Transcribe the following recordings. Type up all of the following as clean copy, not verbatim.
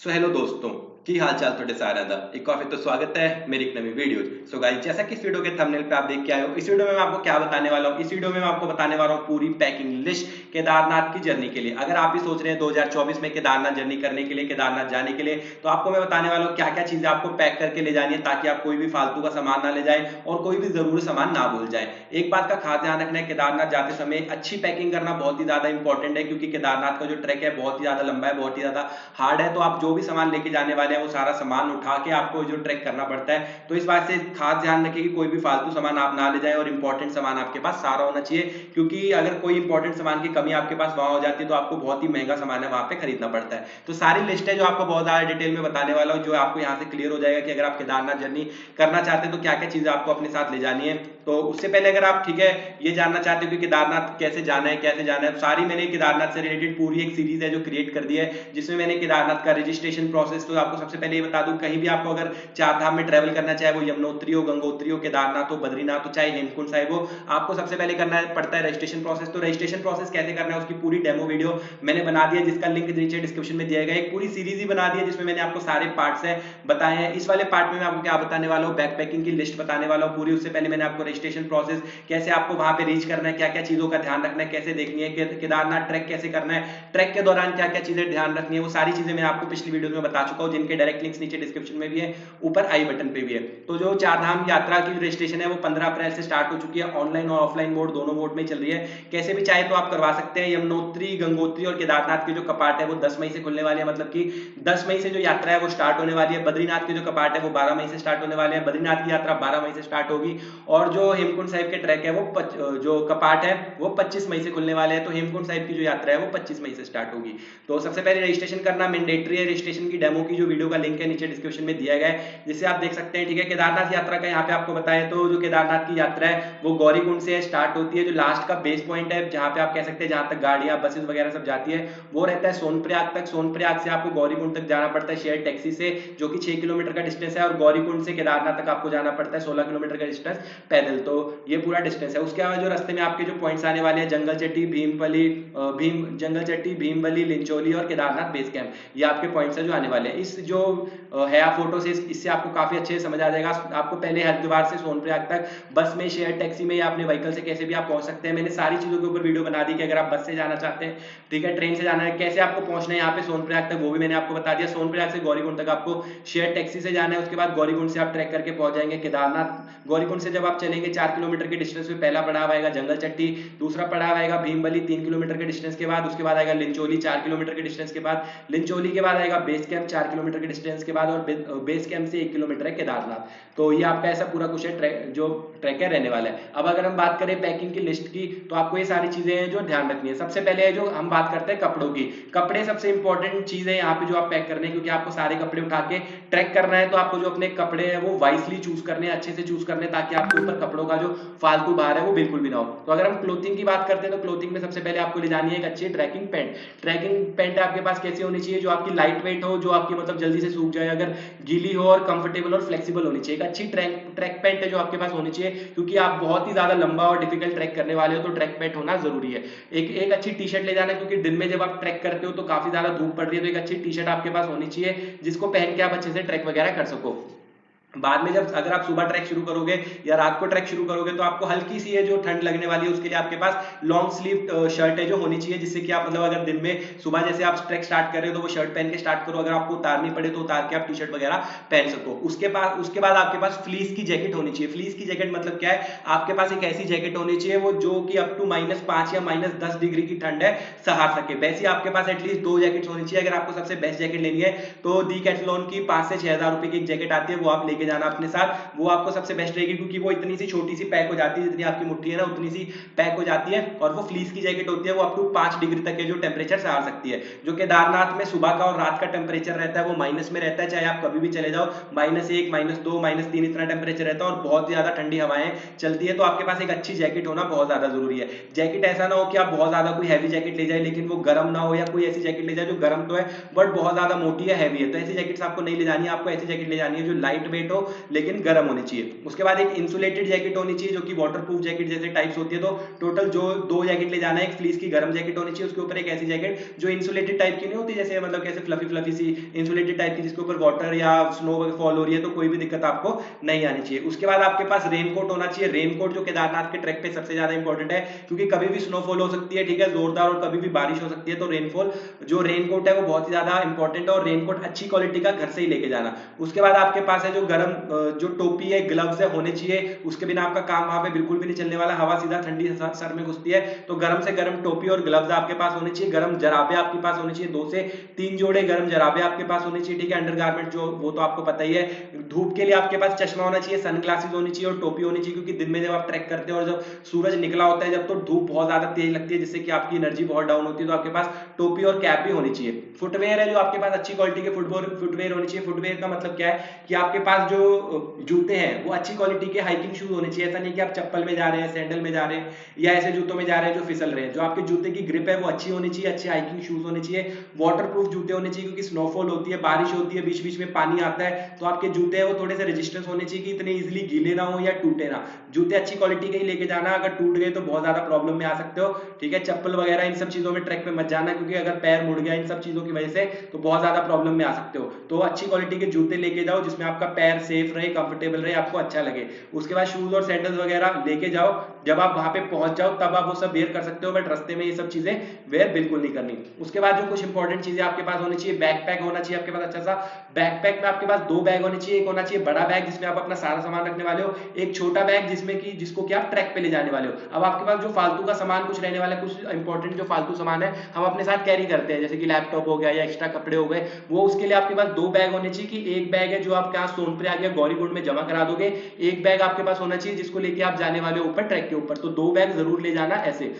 Hello दोस्तों की हाल चाल थोड़े सारे दा एक और फिर तो स्वागत है मेरी एक नई वीडियो। सो गाइस, जैसा कि इस वीडियो के थंबनेल पे आप देख के आए हो, इस वीडियो में मैं आपको क्या बताने वाला हूँ। इस वीडियो में मैं आपको बताने वाला हूँ पूरी पैकिंग लिस्ट केदारनाथ की जर्नी के लिए। अगर आप भी सोच रहे हैं 2024 में केदारनाथ जर्नी करने के लिए, केदारनाथ जाने के लिए, तो आपको मैं बताने वाला हूँ क्या क्या चीजें आपको पैक करके ले जानी है, ताकि आप कोई भी फालतू का सामान ना ले जाए और कोई भी जरूरी सामान ना भूल जाए। एक बात का खास ध्यान रखना है, केदारनाथ जाते समय अच्छी पैकिंग करना बहुत ही ज्यादा इंपॉर्टेंट है, क्योंकि केदारनाथ का जो ट्रैक है बहुत ही ज्यादा लंबा है, बहुत ही ज्यादा हार्ड है। तो आप जो भी सामान लेके जाने वाले हैं वो सारा सामान उठा के आपको जो ट्रैक करना पड़ता है। तो इस बात से खास ध्यान रखिए कि कोई भी फालतू सामान आप ना ले जाए और इंपॉर्टेंट सामान आपके पास सारा होना चाहिए, क्योंकि अगर कोई इंपॉर्टेंट सामान की कमी आपके पास वहां हो जाती है तो आपको बहुत ही महंगा सामान है वहां पे खरीदना पड़ता है। तो सारी लिस्ट है जो आपको बहुत ज्यादा डिटेल में बताने वाला हूँ, जो आपको यहाँ से क्लियर हो जाएगा कि अगर आप केदारनाथ जर्नी करना चाहते हैं तो क्या क्या चीजें आपको अपने साथ ले जानी है। तो उससे पहले अगर आप ठीक है ये जानना चाहते हो कि केदारनाथ कैसे जाना है, कैसे जाना है, सारी मैंने केदारनाथ से रिलेटेड पूरी एक सीरीज है जो क्रिएट कर दी है, जिसमें मैंने केदारनाथ का रजिस्ट्रेशन प्रोसेस, तो आपको सबसे पहले ये बता दूं, कहीं भी आपको अगर चार धाम में ट्रेवल करना, चाहे वो यमुनोत्री हो, गंगोत्री हो, केदारनाथ हो, बद्रीनाथ हो, चाहे हेमकुंड साहिब हो, आपको सबसे पहले करना पड़ता है रजिस्ट्रेशन प्रोसेस। तो रजिस्ट्रेशन प्रोसेस कैसे करना है उसकी पूरी डेमो वीडियो मैंने बना दिया, जिसका लिंक नीचे डिस्क्रिप्शन में दिया गया। एक पूरी सीरीज ही बना दी है जिसमें मैंने आपको सारे पार्ट्स है बताए हैं। इस वाले पार्ट में मैं आपको क्या बताने वाला हूँ, बैक पैकिंग की लिस्ट बताने वाला हूँ पूरी। उससे पहले मैंने आपको रजिस्ट्रेशन प्रोसेस, कैसे आपको वहां पे रीच करना है, क्या क्या चीजों का ध्यान रखना है, कैसे देखनी है, केदारनाथ ट्रैक कैसे करना है, ट्रैक के दौरान क्या क्या चीजें ध्यान रखनी है, वो सारी चीजें मैं आपको पिछली वीडियो में बता चुका हूं, जिनके डायरेक्ट लिंक्स नीचे डिस्क्रिप्शन में भी है, ऊपर आई बटन पे भी है। तो जो चार धाम यात्रा की रजिस्ट्रेशन है वो 15 अप्रैल से स्टार्ट हो चुकी है, ऑनलाइन और ऑफलाइन मोड दोनों मोड में चल रही है। कैसे भी चाहे तो आप करवा सकते हैं। यमुनोत्री, गंगोत्री और केदारनाथ के जो कपाट है वो 10 मई से खुलने वाले हैं, मतलब कि 10 मई से जो यात्रा है वो स्टार्ट होने वाली है। बद्रीनाथ के जो कपाट है वो 12 मई से स्टार्ट होने वाले हैं, बद्रीनाथ की यात्रा 12 मई से स्टार्ट होगी। और जो हेमकुंड साहिब के ट्रैक है वो जो कपाट है वो 25 मई से खुलने वाले हैं। तो हेमकुंड साहिब की जो यात्रा है वो 25 मई से स्टार्ट होगी। तो सबसे पहले रजिस्ट्रेशन करना मैंडेटरी है। रजिस्ट्रेशन की डेमो की जो वीडियो का लिंक है नीचे डिस्क्रिप्शन में दिया गया है, जिसे आप देख सकते हैं। ठीक है, केदारनाथ यात्रा का यहाँ पे आपको बताएं तो जो केदारनाथ की यात्रा है वो गौरीकुंड से स्टार्ट होती है। जो लास्ट का बेस पॉइंट है, जहां पे आप कह सकते हैं जहां तक गाड़ियां बसेस वगैरह सब जाती है, वो रहता है सोनप्रयाग तक। सोनप्रयाग से आपको गौरीकुंड तक जाना पड़ता है शेयर टैक्सी से, जो कि 6 किलोमीटर का डिस्टेंस है। और गौरीकुंड से केदारनाथ तक आपको जाना पड़ता है 16 किलोमीटर का डिस्टेंस पैदल। तो ये पूरा डिस्टेंस है। उसके अलावा जो रास्ते में आपके जो पॉइंट्स आने वाले हैं, जंगल चट्टी, जंगल चट्टी, भीमबली, लिंचोली और केदारनाथ बेस कैंप, ये आपके पॉइंट्स है जो आने वाले हैं। इस जो है आप फोटो से इससे आपको काफी अच्छे से समझ आ जाएगा। आपको पहले हरिद्वार से सोनप्रयाग तक बस में, शेयर टैक्सी में या अपने व्हीकल से कैसे भी आप पहुंच सकते हैं। मैंने सारी चीजों के ऊपर वीडियो बना दी कि अगर आप बस से जाना चाहते हैं, ठीक है, ट्रेन से जाना है, कैसे आपको पहुंचना है यहाँ पे सोनप्रयाग तक, वो भी मैंने आपको बता दिया। सोनप्रयाग से गौरीकुंड तक आपको शेयर टैक्सी से जाना है। उसके बाद गौरीकुंड से आप ट्रैक करके पहुंच जाएंगे केदारनाथ। गौरीकुंड से जब आप चलेंगे 4 किलोमीटर के डिस्टेंस पे पहला पड़ाव आएगा जंगल चट्टी, दूसरा पड़ाव आएगा भीमबली 3 किलोमीटर के डिस्टेंस के बाद, उसके बाद आएगा लिंचोली 4 किलोमीटर के डिस्टेंस के बाद, लिंचोली के बाद आएगा बेस कैंप 4 किलोमीटर के डिस्टेंस के बाद, और बेस कैंप से 1 किलोमीटर है केदारनाथ। तो ये आपका ऐसा पूरा कुछ है जो ट्रैक है रहने वाला है। अब अगर हम बात करें पैकिंग की लिस्ट की, तो आपको ये सारी चीजें हैं जो ध्यान रखनी है। सबसे पहले है जो हम बात करते हैं कपड़ों की। कपड़े सबसे इंपॉर्टेंट चीज है यहाँ पे जो आप पैक करने हैं, क्योंकि आपको सारे कपड़े उठा के ट्रैक करना है। तो आपको जो अपने कपड़े हैं वो वाइसली चूज करने हैं, अच्छे से चूज करने हैं, ताकि आपके ऊपर कपड़ों का जो फालतू भार है वो बिल्कुल भी ना हो। तो अगर हम क्लोथिंग की बात करते हैं तो क्लोथिंग में सबसे पहले आपको ले जानी है एक अच्छी ट्रैकिंग पैंट। ट्रैकिंग पैंट आपके पास कैसी होनी चाहिए, जो आपकी लाइट वेट हो, जो आपकी मतलब जल्दी से सूख जाए, अगर गीली हो, और कंफर्टेबल और फ्लेक्सिबल होनी चाहिए। एक अच्छी ट्रैक पैंट है जो आपके पास होनी चाहिए, क्योंकि आप बहुत ही ज्यादा लंबा और डिफिकल्ट ट्रैक करने वाले हो, तो ट्रैक पैंट होना जरूरी है। एक अच्छी टी शर्ट ले जाना, क्योंकि दिन में जब आप ट्रैक करते हो तो काफी ज्यादा धूप पड़ रही है, तो एक अच्छी टी शर्ट आपके पास होनी चाहिए, जिसको पहन के आप अच्छे से ट्रैक वगैरह कर सको। बाद में जब अगर आप सुबह ट्रैक शुरू करोगे या रात को ट्रैक शुरू करोगे, तो आपको हल्की सी है जो ठंड लगने वाली है, उसके लिए आपके पास लॉन्ग स्लीव शर्ट है जो होनी चाहिए, जिससे कि आप मतलब अगर दिन में सुबह जैसे आप ट्रैक स्टार्ट कर रहे हो तो वो शर्ट पहन के स्टार्ट करो, अगर आपको उतारनी पड़े तो उतार के आप टी शर्ट वगैरह पहन सको। उसके बाद आपके पास फ्लीस की जैकेट होनी चाहिए। फ्लीस की जैकेट मतलब क्या है, आपके पास एक ऐसी जैकेट होनी चाहिए वो जो कि अप टू -5 या -10 डिग्री की ठंड है सहार सके। वैसे आपके पास एटलीस्ट 2 जैकेट होनी चाहिए। अगर आपको सबसे बेस्ट जैकेट लेनी है तो डीकैथलॉन की 5 से 6 हजार रुपए की एक जैकेट आती है, वो आप लेके जाना अपने साथ। वो आपको सबसे बेस्ट रहेगी, क्योंकि वो इतनी सी छोटी सी पैक हो जाती है, जितनी आपकी मुट्ठी है ना उतनी सी पैक हो जाती है। और वो फ्लीस की जैकेट होती है, वो अप टू 5 डिग्री तक के जो टेम्परेचर सहार सकती है। जो केदारनाथ में सुबह का और रात का टेम्परेचर रहता है वो माइनस में रहता है, चाहे आप कभी भी चले जाओ, -1, -2, -3 इतना टेम्परेचर रहता है, और बहुत ज्यादा ठंडी हवाएं चलती है। तो आपके पास एक अच्छी जैकेट होना बहुत ज्यादा जरूरी है। जैकेट ऐसा ना हो कि आप बहुत ज्यादा कोई हैवी जैकेट ले जाए लेकिन वो गर्म ना हो, या कोई ऐसी जैकेट ले जाए जो गर्म तो है बट बहुत ज्यादा मोटी या हैवी है, तो ऐसी जैकेट्स आपको नहीं ले जानी है। आपको ऐसी जैकेट ले जानी है जो लाइट वेट जैकेट हो लेकिन गर्म होनी चाहिए। उसके बाद एक इंसुलेटेड जैकेट होनी चाहिए जो कि वाटरप्रूफ जैकेट जैसे टाइप्स होती है। तो टोटल जो 2 जैकेट ले जाना है, एक फ्लीस की गर्म जैकेट होनी चाहिए, उसके ऊपर एक ऐसी जैकेट जो इंसुलेटेड टाइप की नहीं होती, जैसे मतलब कैसे फ्लफी फ्लफी सी इंसुलेटेड टाइप की, जिसके ऊपर वाटर या स्नो फॉल हो रही है तो कोई भी दिक्कत आपको नहीं आनी चाहिए। उसके बाद आपके पास रेनकोट होना चाहिए। रेनकोट जो केदारनाथ के ट्रैक पे सबसे ज्यादा इंपॉर्टेंट है, क्योंकि कभी भी स्नोफॉल हो सकती है, ठीक है, जोरदार, और कभी भी बारिश हो सकती है। तो जो रेनकोट है वो बहुत ही ज्यादा इंपॉर्टेंट है, और रेनकोट अच्छी क्वालिटी का घर से ही लेके जाना। उसके बाद आपके पास है जो गर्म जो टोपी है, ग्लव्स है, होने चाहिए। उसके बिना आपका काम वहां पे बिल्कुल भी नहीं चलने वाला, हवा सीधा ठंडी सर में घुसती है। तो गर्म से गर्म टोपी और ग्लव्स आपके पास होने चाहिए। गर्म जराबे आपके पास होने चाहिए, 2 से 3 जोड़े गर्म जराबे आपके पास होने चाहिए, ठीक है। अंडरगारमेंट जो वो तो आपको पता ही है। धूप के लिए आपके पास चश्मा होना चाहिए, सनग्लासेस होनी चाहिए और टोपी होनी चाहिए, क्योंकि दिन में जब आप ट्रैक करते हो और जब सूरज निकला होता है जब, तो धूप बहुत ज्यादा तेज लगती है, जिससे कि आपकी एनर्जी बहुत डाउन होती है। तो आपके पास टोपी और कैप भी होनी चाहिए। फुटवेयर है जो आपके पास अच्छी क्वालिटी के फुटवेयर होनी चाहिए। फुटवेयर का मतलब क्या है कि आपके पास जो जूते हैं वो अच्छी क्वालिटी के हाइकिंग शूज होने चाहिए। ऐसा नहीं कि आप चप्पल में जा रहे हैं, सैंडल में जा रहे हैं, या ऐसे जूतों में जा रहे हैं जो फिसल रहे हैं। जो आपके जूते की ग्रिप है वो अच्छी होनी चाहिए, अच्छे हाइकिंग शूज होने चाहिए। वाटरप्रूफ जूते होने चाहिए, क्योंकि स्नोफॉल होती है, बारिश होती है, बीच बीच में पानी आता है, तो आपके जूते हैं वो थोड़े से रेजिस्टेंस होने चाहिए कि इतने इजीली गीले ना हो या टूटे ना। जूते अच्छी क्वालिटी के ही लेके जाना, अगर टूट गए तो बहुत ज्यादा प्रॉब्लम में आ सकते हो, ठीक है। चप्पल वगैरह इन सब चीजों में ट्रैक पे मत जाना, क्योंकि अगर पैर मुड़ गया इन सब चीजों की वजह से तो बहुत ज्यादा प्रॉब्लम में आ सकते हो। तो अच्छी क्वालिटी के जूते लेके जाओ जिसमें आपका पैर सेफ रहे, कंफर्टेबल रहे, आपको अच्छा लगे। उसके बाद शूज और सैंडल्स वगैरह लेके जाओ। जब आप वहां पे पहुंच जाओ तब आप वो सब वेयर कर सकते हो, बट रास्ते में ये सब चीजें वेयर बिल्कुल नहीं करनी। उसके बाद जो कुछ इंपॉर्टेंट चीजें आपके पास होनी चाहिए, बैकपैक होना चाहिए आपके पास अच्छा सा। बैकपैक में आपके पास 2 बैग होने चाहिए। एक होना चाहिए बड़ा बैग जिसमें आप अपना सारा सामान रखने वाले हो, एक छोटा बैग जिसमें कि जिसको कि आप ट्रैक पे ले जाने वाले हो। अब आपके पास जो फालतू का सामान कुछ रहने वाला है, कुछ इंपॉर्टेंट जो फालतू सामान है हम अपने साथ कैरी करते हैं, जैसे कि लैपटॉप हो गया या एक्स्ट्रा कपड़े हो गए, वो उसके लिए आपके पास 2 बैग होने चाहिए। कि एक बैग है जो आप यहाँ सोनपुर आ गया गौरीकुंड में जमा करा दोगे, एक बैग आपके पास होना चाहिए जिसको लेके आप जाने वाले हो ऊपर ट्रैक के ऊपर। तो 2 बैग जरूर ले जाना ऐसे।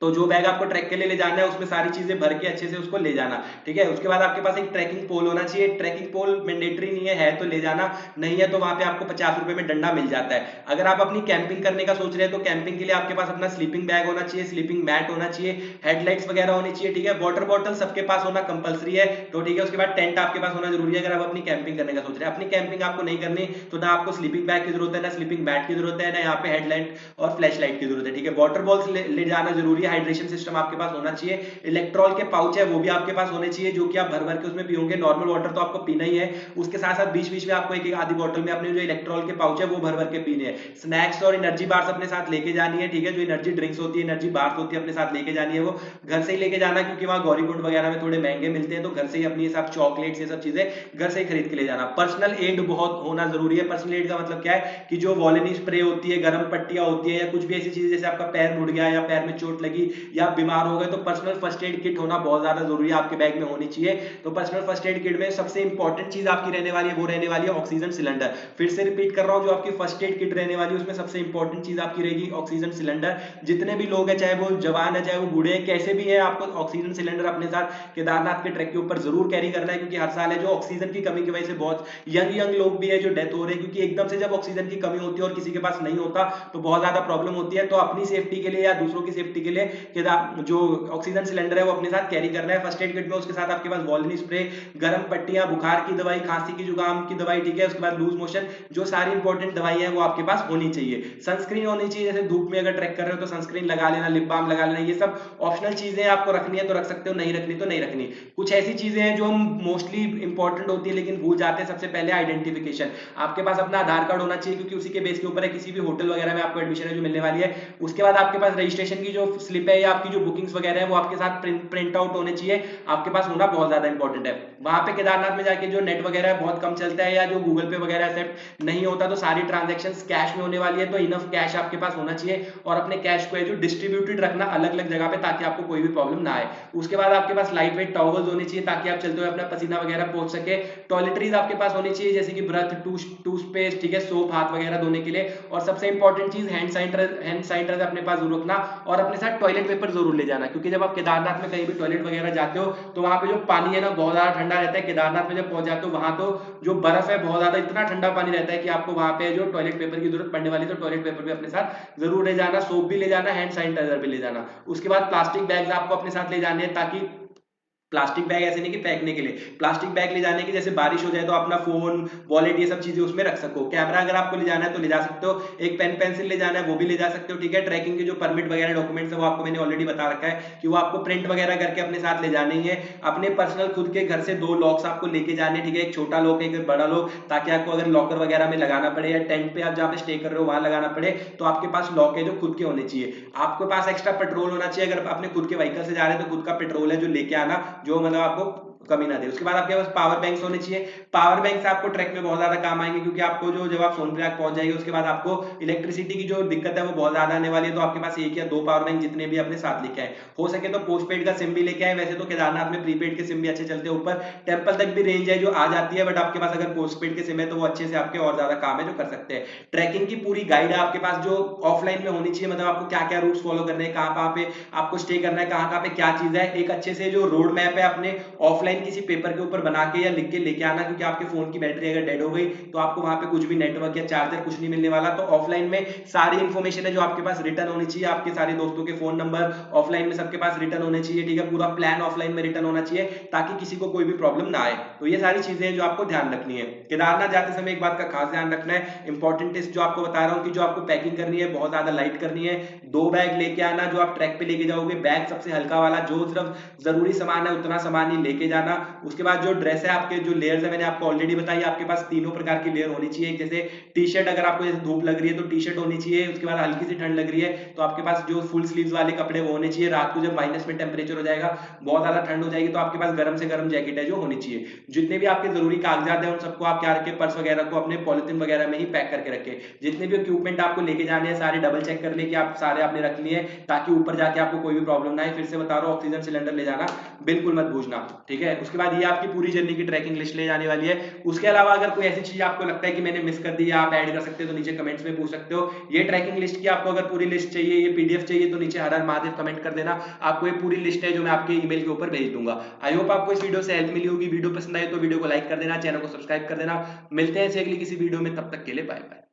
तो जो बैग आपको ट्रैक के लिए ले जाना है उसमें सारी चीजें भर के अच्छे से उसको ले जाना, ठीक है। उसके बाद आपके पास एक ट्रैकिंग पोल होना चाहिए। ट्रैकिंग पोल मैंडेटरी नहीं है तो ले जाना, नहीं है तो वहां पे आपको 50 रुपए में डंडा मिल जाता है। अगर आप अपनी कैंपिंग करने का सोच रहे हैं तो कैंपिंग के लिए आपके पास अपना स्लीपिंग बैग होना चाहिए, स्लीपिंग मैट होना चाहिए, हेडलाइट्स वगैरह होनी चाहिए, ठीक है। वाटर बॉटल सबके पास होना कंपलसरी है, तो ठीक है। उसके बाद टेंट आपके पास होना जरूरी है अगर आप अपनी कैंपिंग करने का सोच रहे हैं। अपनी कैंपिंग आपको नहीं करनी तो ना आपको स्लीपिंग बैग की जरूरत है, ना स्लीपिंग मैट की जरूरत है, ना यहाँ पे हेडलाइट और फ्लैश लाइट की जरूरत है, ठीक है। वाटर बॉल्स ले जाना जरूरी है। हाइड्रेशन सिस्टम आपके पास होना चाहिए। इलेक्ट्रॉल के पाउच है वो भी आपके पास होने चाहिए, जो कि आप भर भर के उसमें पियोगे। नॉर्मल वाटर तो आपको पीना ही है, उसके साथ साथ बीच बीच में आपको एक एक आधी बोतल में अपने जो इलेक्ट्रॉल के पाउच है वो भर भर के पीने हैं। स्नैक्स और एनर्जी बार्स अपने साथ लेके जानी है, ठीक है। जो एनर्जी ड्रिंक्स होती है, एनर्जी बार्स होती है, अपने साथ लेके जानी है। वो घर से ही लेके जाना, क्योंकि वहां गौरीकुंड वगैरह में थोड़े महंगे मिलते हैं, तो घर से ही अपनी सब चॉकलेट्स ये सब चीजें घर से ही खरीद के ले जाना। पर्सनल एड बहुत होना जरूरी है। पर्सनल एड का मतलब क्या है कि जो वॉलिनी स्प्रे होती है, गर्म पट्टियां होती है, या कुछ भी ऐसी चीजें, जैसे आपका पैर मुड़ गया या पैर में चोट लगी या बीमार हो गए, तो पर्सनल फर्स्ट एड किट होना बहुत ज्यादा जरूरी है, आपके बैग में होनी चाहिए। तो पर्सनल फर्स्ट एड किट में सबसे इंपॉर्टेंट चीज आपकी रहने वाली है, वो रहने वाली है ऑक्सीजन सिलेंडर। फिर से रिपीट कर रहा हूं, जो आपकी फर्स्ट एड किट रहने वाली है उसमें सबसे इंपॉर्टेंट चीज आपकी रहेगी ऑक्सीजन सिलेंडर। जितने भी लोग हैं, चाहे वो जवान है चाहे वो बूढ़े हैं, कैसे भी है, आपको ऑक्सीजन सिलेंडर अपने साथ केदारनाथ के ट्रैक के ऊपर जरूर कैरी करना है, क्योंकि हर साल है जो ऑक्सीजन की कमी की वजह से बहुत यंग लोग भी है जो डेथ हो रहे हैं, क्योंकि एकदम से जब ऑक्सीजन की कमी होती है और किसी के पास नहीं होता तो बहुत ज्यादा प्रॉब्लम होती है। तो अपनी सेफ्टी के लिए या दूसरों की सेफ्टी के लिए जो ऑक्सीजन सिलेंडर है वो अपने साथ कैरी करना है फर्स्ट एड किट में। उसके साथ आपके पास वॉलिनी स्प्रे, गर्म पट्टियां, बुखार की दवाई, खांसी की जुकाम की दवाई, ठीक है। उसके बाद लूज मोशन, जो सारी इंपॉर्टेंट दवाई है वो आपके पास होनी चाहिए। सनस्क्रीन होनी चाहिए, जैसे धूप में अगर ट्रैक कर रहे हो तो सनस्क्रीन लगा लेना, लिप बाम लगा लेना। ये सब ऑप्शनल चीजें आपको रखनी है तो रख सकते हो, नहीं रखनी तो नहीं रखनी। कुछ ऐसी चीजें हैं जो मोस्टली इंपॉर्टेंट होती है लेकिन भूल जाते हैं। सबसे पहले आइडेंटिफिकेशन, आपके पास अपना आधार कार्ड होना चाहिए, क्योंकि उसी के बेस के ऊपर है किसी भी होटल वगैरह में आपको एडमिशन है जो मिलने वाली है। उसके बाद आपके पास रजिस्ट्रेशन की जो स्लिप है या आपकी जो बुकिंग्स वगैरह है वो आपके साथ प्रिंट आउट होने चाहिए, आपके पास होना बहुत ज्यादा इंपॉर्टेंट है। वहां पे केदारनाथ में जाके जो नेट वगैरह बहुत कम चलता है या जो गूगल पे वगैरह एक्सेप्ट नहीं होता, तो सारी ट्रांजैक्शंस कैश में होने वाली है, तो इनफ कैश आपके पास होना चाहिए। और अपने कैश को जो डिस्ट्रीब्यूटेड रखना अलग अलग जगह पे, ताकि आपको कोई भी प्रॉब्लम ना आए। उसके बाद आपके पास लाइट वेट टॉवल्स होने चाहिए, ताकि आप चलते हुए अपना पसीना वगैरह पहुंच सके। टॉयलेटरीज आपके पास होनी चाहिए, जैसे कि ब्रथ, टूथपेस्ट, ठीक है, सोप, हाथ वगैरह धोने के लिए। और सबसे इंपॉर्टेंट चीज हैंड सैनिटाइजर अपने पास जरूर रखना, और अपने साथ टॉयलेट पेपर जरूर ले जाना, क्योंकि जब आप केदारनाथ में कहीं भी टॉयलेट वगैरह जाते हो तो वहां पे जो पानी है ना बहुत ज्यादा ठंडा रहता है। केदारनाथ में जब पहुंच जाते हो वहां तो जो बर्फ है बहुत ज्यादा, इतना ठंडा पानी रहता है कि आपको वहां पे जो टॉयलेट पेपर की जरूरत पड़ने वाली है, तो टॉयलेट पेपर भी अपने साथ जरूर ले जाना, सोप भी ले जाना, हैंड सैनिटाइजर भी ले जाना। उसके बाद प्लास्टिक बैग्स आपको अपने साथ ले जाने हैं, ताकि प्लास्टिक बैग ऐसे नहीं कि फेंकने के लिए, प्लास्टिक बैग ले जाने की, जैसे बारिश हो जाए तो अपना फोन, वॉलेट, ये सब चीजें उसमें रख सको। कैमरा अगर आपको ले जाना है तो ले जा सकते हो, एक पेन पेंसिल ले जाना है वो भी ले जा सकते हो, ठीक है। ट्रैकिंग के जो परमिट वगैरह डॉक्यूमेंट्स है वो आपको मैंने ऑलरेडी बता रखा है कि वो आपको प्रिंट वगैरह करके अपने साथ ले जाने ही है। अपने पर्सनल खुद के घर से 2 लॉक्स आपको लेके जाने, ठीक है, एक छोटा लॉक एक बड़ा लॉक, ताकि आपको अगर लॉकर वगैरह में लगाना पड़े या टेंट पे आप जहाँ पे स्टे कर रहे हो वहां लगाना पड़े तो आपके पास लॉक है जो खुद के होने चाहिए। आपके पास एक्स्ट्रा पेट्रोल होना चाहिए, अगर अपने खुद के व्हीकल से जा रहे हैं तो खुद का पेट्रोल है जो लेके आना, जो मतलब आपको कमी ना दे। उसके बाद आपके पास पावर बैंक्स होने चाहिए। पावर बैंक से आपको ट्रैक में बहुत ज्यादा काम आएंगे, क्योंकि आपको जो जब आप सोनप्रयाग पहुंच जाएंगे उसके बाद आपको इलेक्ट्रिसिटी की जो दिक्कत है वो बहुत ज्यादा आने वाली है, तो आपके पास 1 या 2 पावर बैंक जितने भी अपने साथ लेके आए, हो सके तो पोस्टपेड का सिम भी लेके आए। वैसे तो केदारनाथ में प्रीपेड के सिम भी अच्छे चलते हैं, ऊपर टेंपल तक भी रेंज है जो आ जाती है, बट आपके पास अगर पोस्टपेड के सिम है तो वो अच्छे से आपके और ज्यादा काम है जो कर सकते हैं। ट्रैकिंग की पूरी गाइड है आपके पास जो ऑफलाइन में होनी चाहिए, मतलब आपको क्या क्या रूट्स फॉलो करने हैं, कहाँ पे आपको स्टे करना है, कहाँ पे क्या चीज है, एक अच्छे से जो रोड मैप है अपने ऑफलाइन किसी पेपर के ऊपर बना के या लिख के लेके आना, क्योंकि आपके फोन की बैटरी अगर डेड हो गई तो आपको वहां पे कुछ भी नेटवर्क या चार्जर कुछ नहीं मिलने वाला। तो ऑफलाइन में सारी इंफॉर्मेशन है जो आपके पास रिटर्न होनी चाहिए, आपके सारे दोस्तों के फोन नंबर ऑफलाइन में सबके पास रिटर्न होने चाहिए, ठीक है, पूरा प्लान ऑफलाइन में रिटर्न होना चाहिए ताकि किसी को कोई भी प्रॉब्लम ना आए। तो ये सारी चीजें हैं जो आपको ध्यान रखनी है। केदारनाथ जाते समय एक बात का खास ध्यान रखना है, इंपॉर्टेंट टिप्स जो आपको बता रहा हूँ कि जो आपको पैकिंग करनी है बहुत ज्यादा लाइट करनी है। 2 बैग लेके आना जो आप ट्रैक पे लेके जाओगे, बैग सबसे हल्का वाला, जो सिर्फ जरूरी सामान है उतना सामान ही लेके जाना। उसके बाद जो ड्रेस है, आपके जो लेयर्स है मैंने आपको ऑलरेडी बताई, आपके पास तीनों प्रकार की लेयर होनी चाहिए। जैसे टी शर्ट, अगर आपको जैसे धूप लग रही है तो टी शर्ट होनी चाहिए। उसके बाद हल्की सी ठंड लग रही है तो आपके पास जो फुल स्लीव्स वाले कपड़े वो होने चाहिए। रात को जब माइनस में टेम्परेचर हो जाएगा, बहुत ज्यादा ठंड हो जाएगी, तो आपके पास गर्म से गर्म जैकेट है जो होनी चाहिए। जितने भी आपके जरूरी कागजात है उन सबको आप क्या रखें, पर्स वगैरह को अपने पॉलिथीन वगैरह में ही पैक करके रखें। जितने भी इक्विपमेंट आपको लेके जाने हैं सारे डबल चेक कर ले कि आप सारे आपने रख लिए, ताकि ऊपर जाके आपको कोई भी प्रॉब्लम ना आए। फिर से बता रहा हूँ, ऑक्सीजन सिलेंडर ले जाना बिल्कुल मत भूलना, ठीक है। उसके बाद ये आपकी पूरी जर्नी की ट्रैकिंग लिस्ट ले जाने वाली है। उसके अलावा अगर कोई ऐसी चीज आपको लगता है कि मैंने मिस कर दी या आप ऐड कर सकते हो तो नीचे कमेंट्स में पूछ सकते हो। ये ट्रैकिंग लिस्ट की आपको अगर पूरी लिस्ट चाहिए, ये पीडीएफ चाहिए, तो नीचे हर हर महादेव कमेंट कर देना, आपको ये पूरी लिस्ट है जो मैं आपके ईमेल के ऊपर भेज दूंगा। आई होप आपको इस वीडियो से हेल्प मिली होगी। वीडियो पसंद आई तो वीडियो को लाइक कर देना, चैनल को सब्सक्राइब कर देना। मिलते हैं अगली किसी वीडियो में, तब तक के लिए बाय बाय।